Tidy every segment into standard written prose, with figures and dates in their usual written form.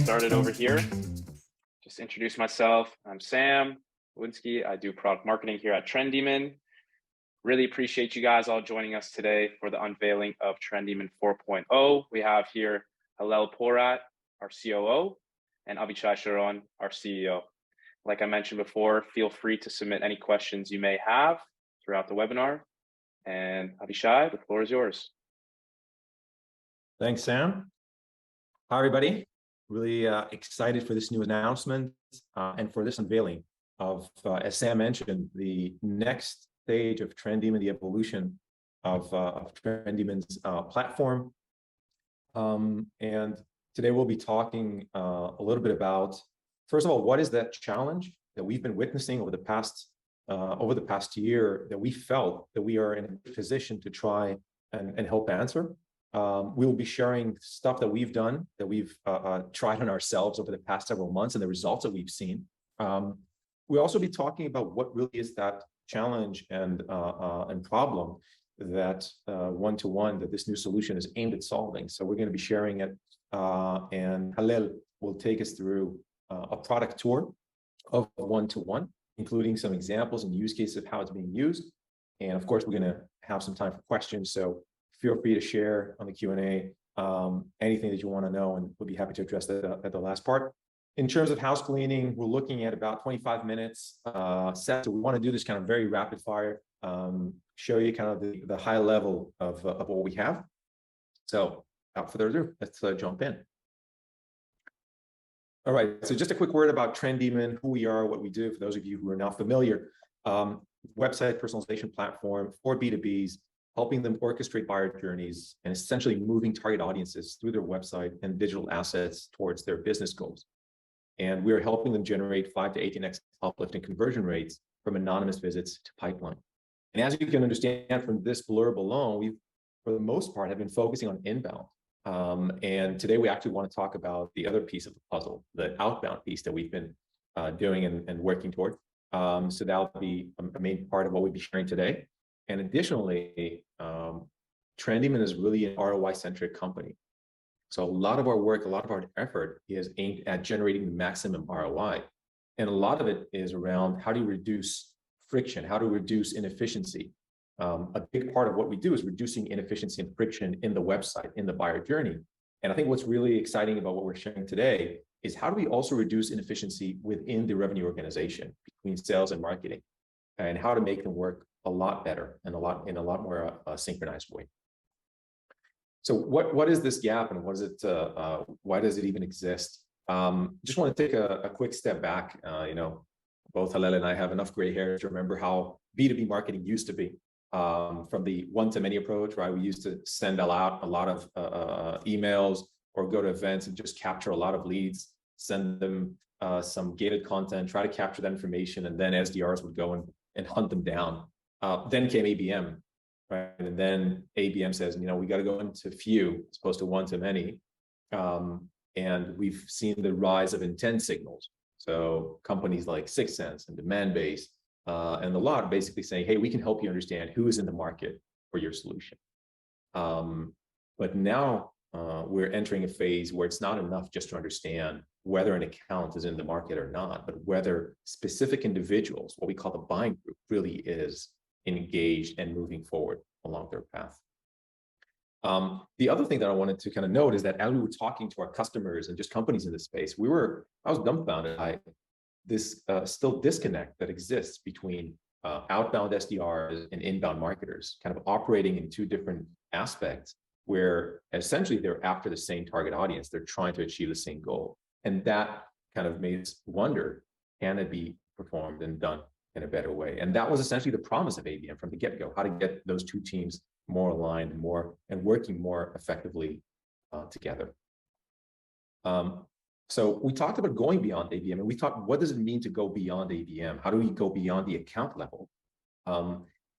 Started over here. Just introduce myself. I'm Sam Winsky. I do product marketing here at Trendemon. Really appreciate you guys all joining us today for the unveiling of Trendemon 4.0. We have here Halel Porat, our COO, and Avishai Sharon, our CEO. Like I mentioned before, feel free to submit any questions you may have throughout the webinar. And Avishai, the floor is yours. Thanks, Sam. Hi, everybody. Really excited for this new announcement and for this unveiling of, as Sam mentioned, the next stage of Trendemon, the evolution of Trendemon's platform. And today we'll be talking a little bit about, first of all, what is that challenge that we've been witnessing over the past year that we felt that we are in a position to try and help answer. We will be sharing stuff that we've done, that we've tried on ourselves over the past several months and the results that we've seen. We'll also be talking about what really is that challenge and problem that one-to-one that this new solution is aimed at solving. So we're going to be sharing it, and Halel will take us through a product tour of one-to-one, including some examples and use cases of how it's being used. And of course, we're going to have some time for questions. So feel free to share on the Q&A anything that you want to know, and we'll be happy to address that at the last part. In terms of house cleaning, we're looking at about 25 minutes set. So we want to do this kind of very rapid fire, show you kind of the high level of what we have. So without further ado, let's jump in. All right, so just a quick word about Trendemon, who we are, what we do, for those of you who are not familiar. Website personalization platform for B2Bs, helping them orchestrate buyer journeys and essentially moving target audiences through their website and digital assets towards their business goals. And we're helping them generate 5 to 18x uplift in conversion rates from anonymous visits to pipeline. And as you can understand from this blurb alone, we, for the most part, have been focusing on inbound. And today we actually want to talk about the other piece of the puzzle, the outbound piece that we've been doing and working toward. So that'll be a main part of what we'll be sharing today. And additionally, Trendemon is really an ROI-centric company. So a lot of our work, a lot of our effort is aimed at generating the maximum ROI. And a lot of it is around how do you reduce friction, how to reduce inefficiency. A big part of what we do is reducing inefficiency and friction in the website, in the buyer journey. And I think what's really exciting about what we're sharing today is how do we also reduce inefficiency within the revenue organization between sales and marketing, and how to make them work a lot better and in a lot more synchronized way. So what is this gap, and what is it? Why does it even exist? Just want to take a quick step back. Both Halel and I have enough gray hair to remember how B2B marketing used to be. From the one-to-many approach, right? We used to send out a lot of emails or go to events and just capture a lot of leads, send them some gated content, try to capture that information, and then SDRs would go and hunt them down. Then came ABM, right? And then ABM says, we got to go into few as opposed to one-to-many. And we've seen the rise of intent signals. So companies like 6 Sense and Demandbase and a lot basically saying, hey, we can help you understand who is in the market for your solution. But now we're entering a phase where it's not enough just to understand whether an account is in the market or not, but whether specific individuals, what we call the buying group, really is engaged and moving forward along their path. The other thing that I wanted to kind of note is that as we were talking to our customers and just companies in this space, I was dumbfounded by this still disconnect that exists between outbound SDRs and inbound marketers, kind of operating in two different aspects where essentially they're after the same target audience. They're trying to achieve the same goal. And that kind of made us wonder, can it be performed and done in a better way? And that was essentially the promise of ABM from the get-go, how to get those two teams more aligned and working more effectively together. So we talked about going beyond ABM, and we thought, what does it mean to go beyond ABM? How do we go beyond the account level?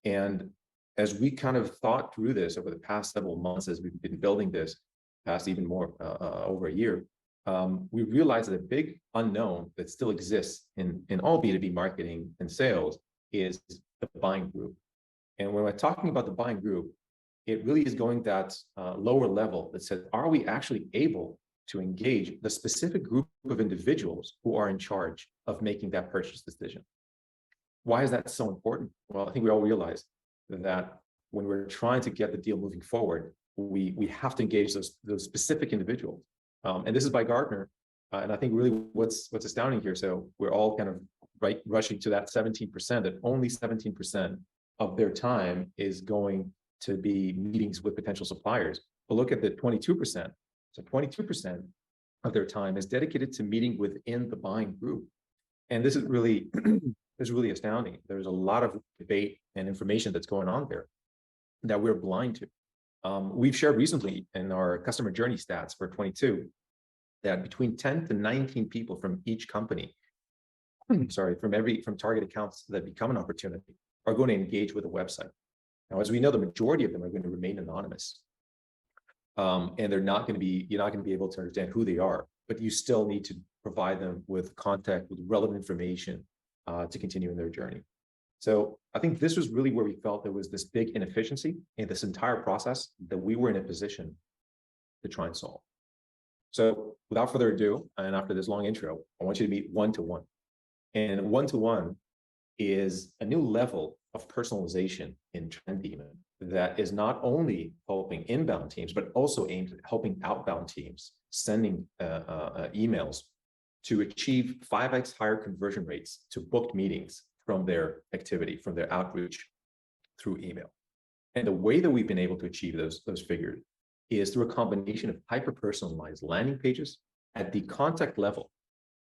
And as we kind of thought through this over the past several months, as we've been building this, past even more over a year, we realized that a big unknown that still exists in all B2B marketing and sales is the buying group. And when we're talking about the buying group, it really is going that lower level that says, are we actually able to engage the specific group of individuals who are in charge of making that purchase decision? Why is that so important? Well, I think we all realize that when we're trying to get the deal moving forward, we have to engage those specific individuals. And this is by Gartner. And I think really what's astounding here, so we're all kind of rushing to that 17%, that only 17% of their time is going to be meetings with potential suppliers. But look at the 22%. So 22% of their time is dedicated to meeting within the buying group. And this is really, astounding. There's a lot of debate and information that's going on there that we're blind to. We've shared recently in our customer journey stats for 22 that between 10 to 19 people from each company, from target accounts that become an opportunity, are going to engage with a website. Now, as we know, the majority of them are going to remain anonymous. And you're not going to be able to understand who they are, but you still need to provide them with contact, with relevant information to continue in their journey. So I think this was really where we felt there was this big inefficiency in this entire process that we were in a position to try and solve. So without further ado, and after this long intro, I want you to meet one-to-one. And one-to-one is a new level of personalization in Trendemon that is not only helping inbound teams, but also aimed at helping outbound teams, sending emails to achieve 5x higher conversion rates to booked meetings from their activity, from their outreach through email. And the way that we've been able to achieve those figures is through a combination of hyper-personalized landing pages at the contact level,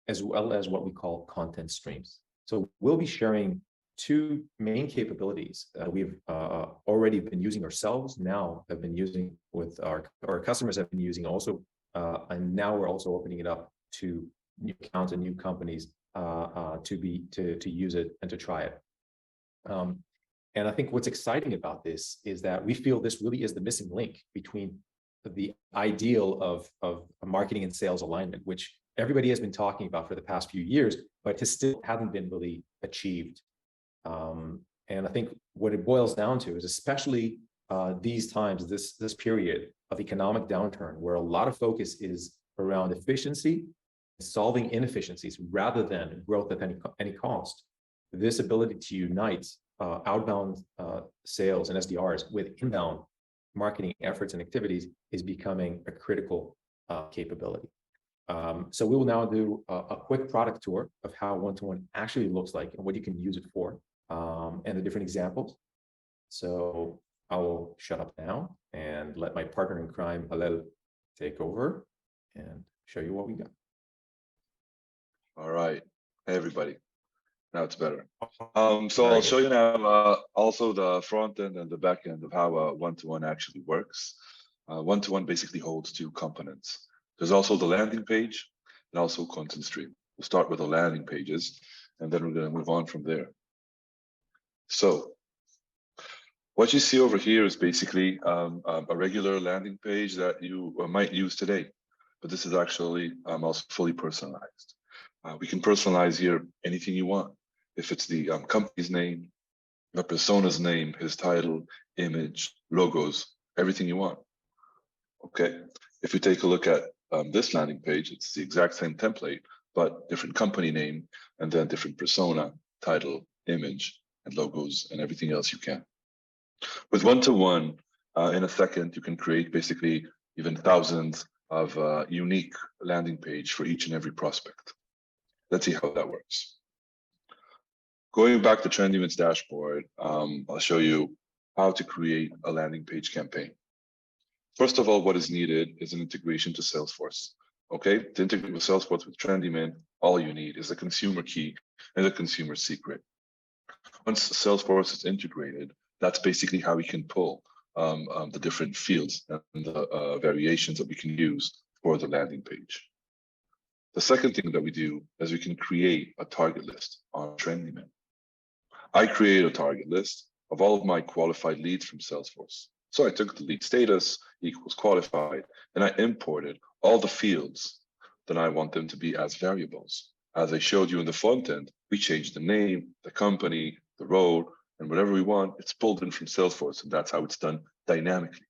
as well as what we call content streams. So we'll be sharing two main capabilities that we've already been using ourselves, now have been using with our customers have been using also, and now we're also opening it up to new accounts and new companies to use it and to try it. And I think what's exciting about this is that we feel this really is the missing link between the ideal of marketing and sales alignment, which everybody has been talking about for the past few years, but still hasn't been really achieved. And I think what it boils down to is, especially these times, this period of economic downturn, where a lot of focus is around efficiency, solving inefficiencies rather than growth at any cost. This ability to unite outbound sales and SDRs with inbound marketing efforts and activities is becoming a critical capability. So we will now do a quick product tour of how one-to-one actually looks like and what you can use it for, and the different examples. So I will shut up now and let my partner in crime, Halel, take over and show you what we got. All right. Hey, everybody. Now it's better. So I'll show you now also the front end and the back end of how one-to-one actually works. One-to-one basically holds two components. There's also the landing page and also content stream. We'll start with the landing pages, and then we're going to move on from there. So what you see over here is basically a regular landing page that you might use today, but this is actually also fully personalized. We can personalize here anything you want. If it's the company's name, the persona's name, his title, image, logos, everything you want. Okay. If you take a look at this landing page, it's the exact same template, but different company name, and then different persona, title, image, and logos, and everything else you can. With one-to-one, in a second, you can create basically even thousands of unique landing page for each and every prospect. Let's see how that works. Going back to Trendemon's dashboard, I'll show you how to create a landing page campaign. First of all, what is needed is an integration to Salesforce. Okay, to integrate with Salesforce with Trendemon, all you need is a consumer key and a consumer secret. Once Salesforce is integrated, that's basically how we can pull the different fields and the variations that we can use for the landing page. The second thing that we do is we can create a target list on Trendemon. I create a target list of all of my qualified leads from Salesforce. So I took the lead status equals qualified, and I imported all the fields that I want them to be as variables. As I showed you in the front end, we changed the name, the company, the role, and whatever we want, it's pulled in from Salesforce, and that's how it's done dynamically.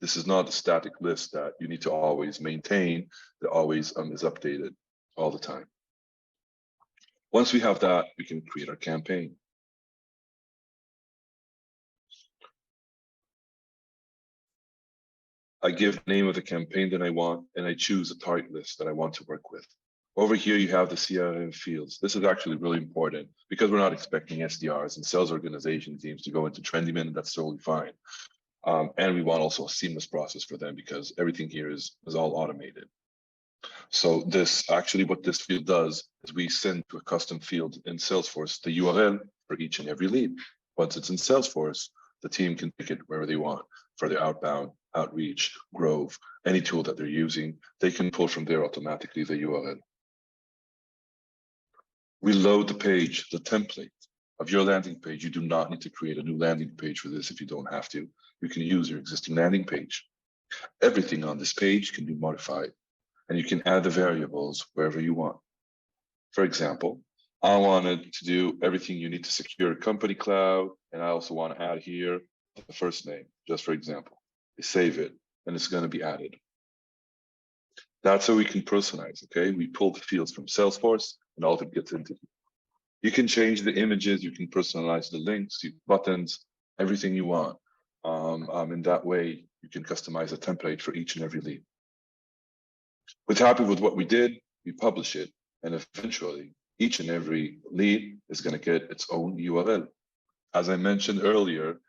This is not a static list that you need to always maintain, that always is updated all the time. Once we have that, we can create our campaign. I give the name of the campaign that I want, and I choose a target list that I want to work with. Over here, you have the CRM fields. This is actually really important because we're not expecting SDRs and sales organization teams to go into Trendemon, and that's totally fine. And we want also a seamless process for them because everything here is all automated. So this actually what this field does is we send to a custom field in Salesforce the URL for each and every lead. Once it's in Salesforce, the team can pick it wherever they want for their outbound, outreach, Grove, any tool that they're using. They can pull from there automatically the URL. We load the page, the template of your landing page. You do not need to create a new landing page for this if you don't have to. You can use your existing landing page. Everything on this page can be modified, and you can add the variables wherever you want. For example, I wanted to do everything you need to secure a company cloud, and I also want to add here the first name, just for example. You save it, and it's going to be added. That's how we can personalize, okay? We pull the fields from Salesforce, and all of it gets into here. You can change the images, you can personalize the links, buttons, everything you want. In that way, you can customize a template for each and every lead. We're happy with what we did, we publish it, and eventually each and every lead is going to get its own URL. As I mentioned earlier,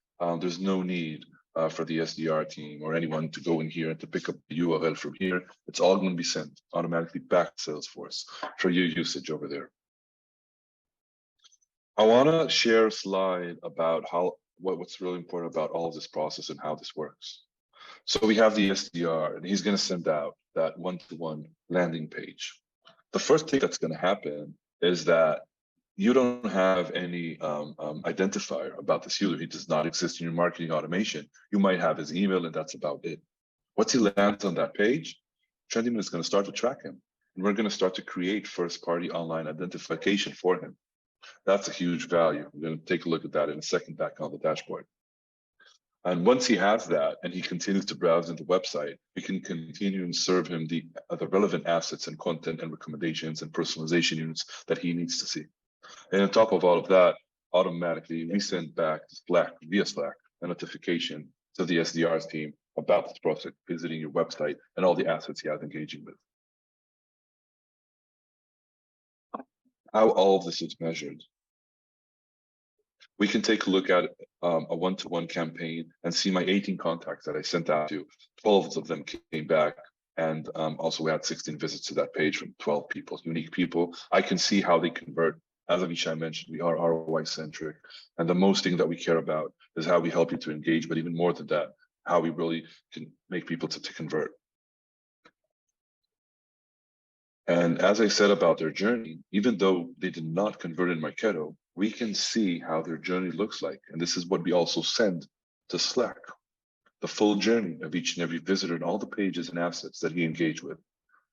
there's no need for the SDR team or anyone to go in here and to pick up the URL from here. It's all going to be sent automatically back to Salesforce for your usage over there. I want to share a slide about what's really important about all of this process and how this works. So we have the SDR, and he's going to send out that one-to-one landing page. The first thing that's going to happen is that you don't have any identifier about this user. He does not exist in your marketing automation. You might have his email, and that's about it. Once he lands on that page, Trendemon is going to start to track him, and we're going to start to create first-party online identification for him. That's a huge value. We're going to take a look at that in a second back on the dashboard. And once he has that and he continues to browse in the website, we can continue and serve him the relevant assets and content and recommendations and personalization units that he needs to see. And on top of all of that, automatically we send back Slack, via Slack, a notification to the SDR's team about this prospect visiting your website and all the assets he has engaging with. How all of this is measured. We can take a look at a one-to-one campaign and see my 18 contacts that I sent out to. 12 of them came back, and also we had 16 visits to that page from 12 people, unique people. I can see how they convert. As Avishai mentioned, we are ROI-centric, and the most thing that we care about is how we help you to engage, but even more than that, how we really can make people to convert. And as I said about their journey, even though they did not convert in Marketo, we can see how their journey looks like. And this is what we also send to Slack, the full journey of each and every visitor and all the pages and assets that he engaged with.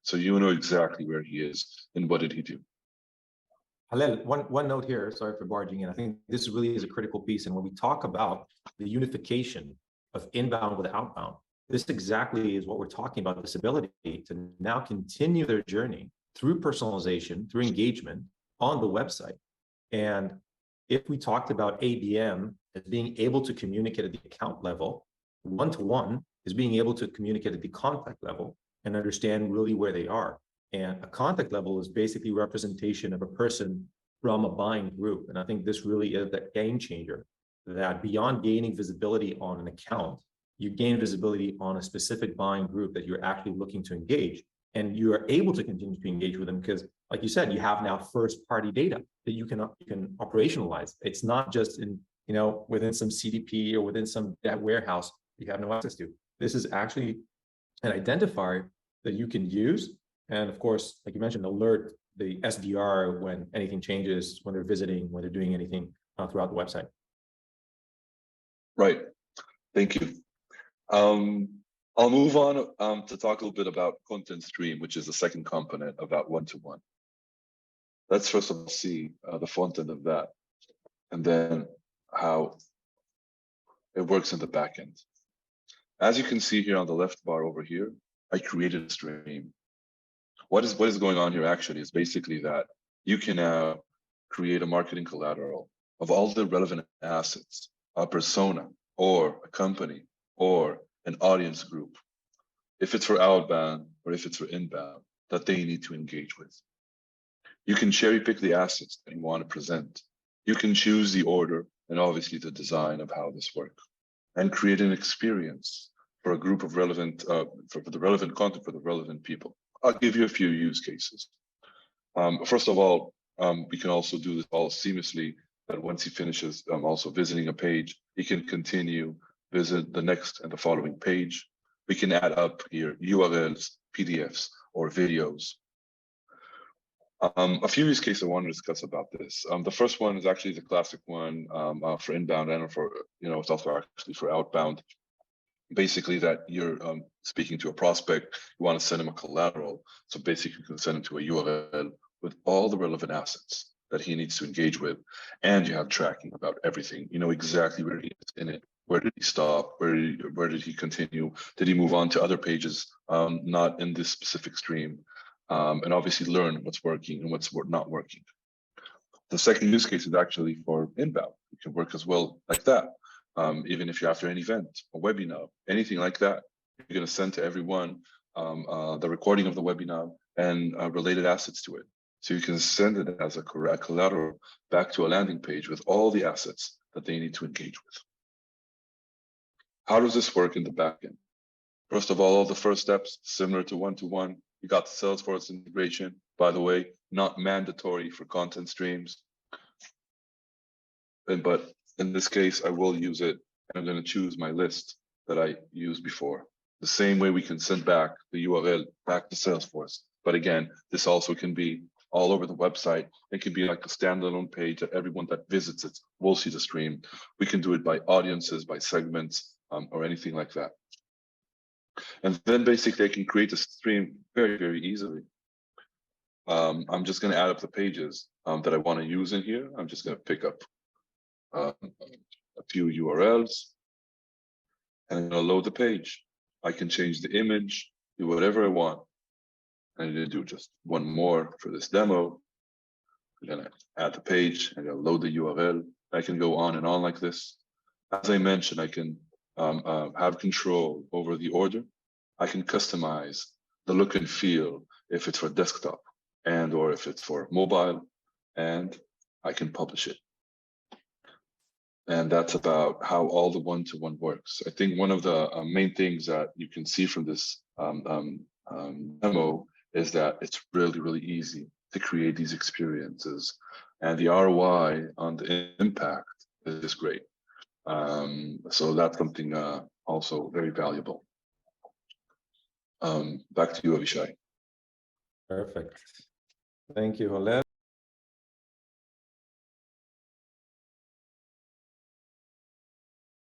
So you know exactly where he is and what did he do. Halel, one note here, sorry for barging in. I think this really is a critical piece. And when we talk about the unification of inbound with outbound, this exactly is what we're talking about, this ability to now continue their journey through personalization, through engagement on the website. And if we talked about ABM as being able to communicate at the account level, one-to-one is being able to communicate at the contact level and understand really where they are. And a contact level is basically representation of a person from a buying group. And I think this really is that game changer, that beyond gaining visibility on an account, you gain visibility on a specific buying group that you're actually looking to engage. And you are able to continue to engage with them because, like you said, you have now first-party data that you can operationalize. It's not just in, within some CDP or within some warehouse you have no access to. This is actually an identifier that you can use. And of course, like you mentioned, alert the SDR when anything changes, when they're visiting, when they're doing anything throughout the website. Right. Thank you. I'll move on to talk a little bit about content stream, which is the second component of that one-to-one. Let's first of all see the front end of that, and then how it works in the back end. As you can see here on the left bar over here, I created a stream. What is going on here actually is basically that you can now create a marketing collateral of all the relevant assets, a persona or a company or an audience group, if it's for outbound or if it's for inbound, that they need to engage with. You can cherry pick the assets that you want to present. You can choose the order and obviously the design of how this works, and create an experience for a group of relevant, for the relevant content for the relevant people. I'll give you a few use cases. First of all, we can also do this all seamlessly, that once he finishes also visiting a page, he can continue, visit the next and the following page. We can add up here URLs, PDFs, or videos. A few use cases I want to discuss about this. The first one is actually the classic one for inbound and for, it's also actually for outbound. Basically that you're speaking to a prospect, you want to send him a collateral. So basically you can send him to a URL with all the relevant assets that he needs to engage with. And you have tracking about everything. You know exactly where he is in it. Where did he stop? Where did he continue? Did he move on to other pages, not in this specific stream? And obviously learn what's working and what's not working. The second use case is actually for inbound. It can work as well like that. Even if you're after an event, a webinar, anything like that, you're going to send to everyone the recording of the webinar and related assets to it. So you can send it as a collateral back to a landing page with all the assets that they need to engage with. How does this work in the backend? First of all the first steps, similar to one-to-one. You got the Salesforce integration, by the way, not mandatory for content streams. But in this case, I will use it, and I'm going to choose my list that I used before. The same way we can send back the URL back to Salesforce. But again, this also can be all over the website. It can be like a standalone page that everyone that visits it will see the stream. We can do it by audiences, by segments, or anything like that. And then basically I can create a stream very, very easily. I'm just going to add up the pages that I want to use in here. I'm just going to pick up a few URLs and I'm going to load the page. I can change the image, do whatever I want. I'm going to do just one more for this demo. I'm going to add the page and I'll load the URL. I can go on and on like this. As I mentioned, I can have control over the order. I can customize the look and feel if it's for desktop and or if it's for mobile, and I can publish it. And that's about how all the one-to-one works. I think one of the main things that you can see from this demo is that it's really, really easy to create these experiences, and the ROI on the impact is great. So that's something also very valuable. Back to you, Avishai. Perfect. Thank you, Halel.